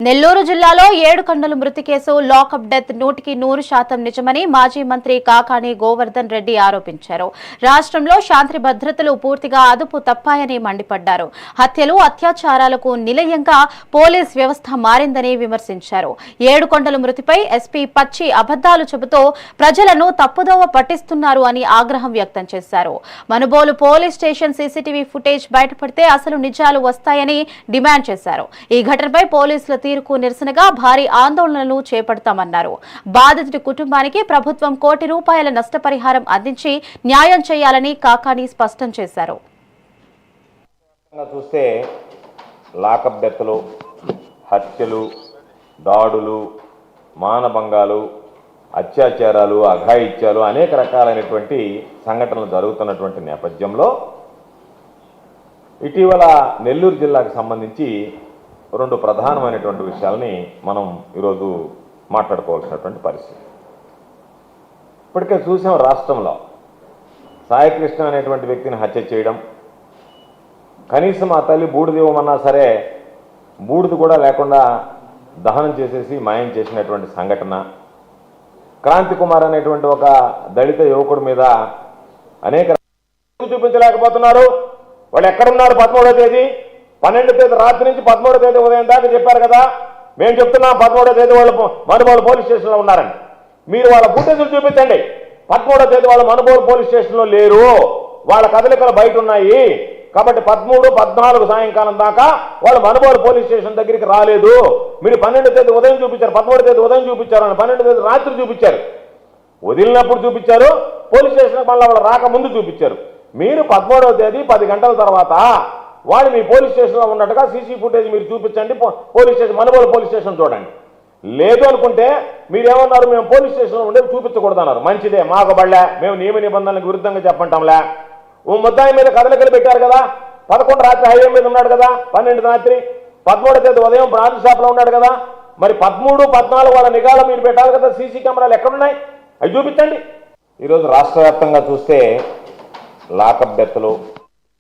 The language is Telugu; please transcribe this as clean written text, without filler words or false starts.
నెల్లూరు జిల్లాలో 7 కండల మృతి కేసు లాకప్ డెత్ 100% నిజమని మాజీ మంత్రి కాకాని గోవర్ధన్ రెడ్డి ఆరోపించారు. రాష్ట్రంలో శాంతి భద్రతలు పూర్తిగా అదుపు తప్పాయని మండిపడ్డారు. హత్యలు, అత్యాచారాలకు నిలయంగా పోలీస్ వ్యవస్థ మారిందని విమర్శించారు. 7 కొండల మృతిపై ఎస్పీ పచ్చి అబద్దాలు చెబుతూ ప్రజలను తప్పుదోవ పట్టిస్తున్నారు అని ఆగ్రహం వ్యక్తం చేశారు. Manubolu police station CCTV footage బయటపడితే అసలు నిజాలు వస్తాయని డిమాండ్ చేశారు. ఈ ఘటనపై పోలీసుల తీరుకు నిరసనగా భారీ ఆందోళనలు చేపడతామన్నారు. బాధితుడి కుటుంబానికి ప్రభుత్వం ₹1 కోటి నష్టపరిహారం అందించి న్యాయం చేయాలని కాకాని స్పష్టం చేశారు. చూస్తే లాకప్ డెత్లు, హత్యలు, దాడులు, మానభంగాలు, అత్యాచారాలు, అఘాయిత్యాలు అనేక రకాలైనటువంటి సంఘటనలు జరుగుతున్నటువంటి నేపథ్యంలో ఇటీవల నెల్లూరు జిల్లాకు సంబంధించి 2 ప్రధానమైనటువంటి విషయాలని మనం ఈరోజు మాట్లాడుకోవాల్సినటువంటి పరిస్థితి. ఇప్పటికే చూసాం, రాష్ట్రంలో సాయికృష్ణ అనేటువంటి వ్యక్తిని హత్య చేయడం, కనీసం ఆ తల్లి బూడిద ఇవ్వమన్నా సరే బూడిద కూడా లేకుండా దహనం చేసేసి మాయం చేసినటువంటి సంఘటన, క్రాంతి కుమార్ అనేటువంటి ఒక దళిత యువకుడి మీద అనేక చూపించలేకపోతున్నారు. వాళ్ళు ఎక్కడున్నారు? 13వ తేదీ 12వ తేదీ రాత్రి నుంచి 13వ తేదీ ఉదయం దాకా చెప్పారు కదా. మేము చెప్తున్నాం 13వ తేదీ వాళ్ళు మనుబోలు పోలీస్ స్టేషన్లో ఉన్నారని. మీరు వాళ్ళ ఫుటేజీలు చూపించండి. 13వ తేదీ వాళ్ళు మనుబోలు పోలీస్ స్టేషన్లో లేరు, వాళ్ళ కదలికలు బయట ఉన్నాయి. కాబట్టి 13, 14 సాయంకాలం దాకా వాళ్ళు మనుబోలు పోలీస్ స్టేషన్ దగ్గరికి రాలేదు. మీరు 12వ తేదీ ఉదయం చూపించారు, 13వ తేదీ ఉదయం చూపించారు, 12వ తేదీ రాత్రి చూపించారు. వదిలినప్పుడు చూపించారు, పోలీస్ స్టేషన్కి మళ్ళీ వాళ్ళు రాకముందు చూపించారు. మీరు 13వ తేదీ 10 గంటల తర్వాత వాళ్ళు మీ పోలీస్ స్టేషన్లో ఉన్నట్టుగా సీసీ ఫుటేజ్ మీరు చూపించండి. Police station Manubolu police station చూడండి. లేదు అనుకుంటే మీరేమన్నారు, మేము పోలీస్ స్టేషన్లో ఉండే చూపించకూడదు అన్నారు. మంచిదే, మాకు బళ్ళే, మేము నియమ నిబంధనలకు విరుద్ధంగా చెప్పంటాంలే. ఓ ముద్దాయి మీద కదలికలు పెట్టారు కదా. 11 రాత్రి హైవే మీద ఉన్నాడు కదా, 12 రాత్రి, 13వ తేదీ ఉదయం బ్రాంచ్ షాప్లో ఉన్నాడు కదా. మరి 13, 14 వాళ్ళ నిఘాలో మీరు పెట్టాలి కదా. సీసీ కెమెరాలు ఎక్కడున్నాయి? అవి చూపించండి. ఈరోజు రాష్ట్ర వ్యాప్తంగా చూస్తే లాకప్ డెత్లు,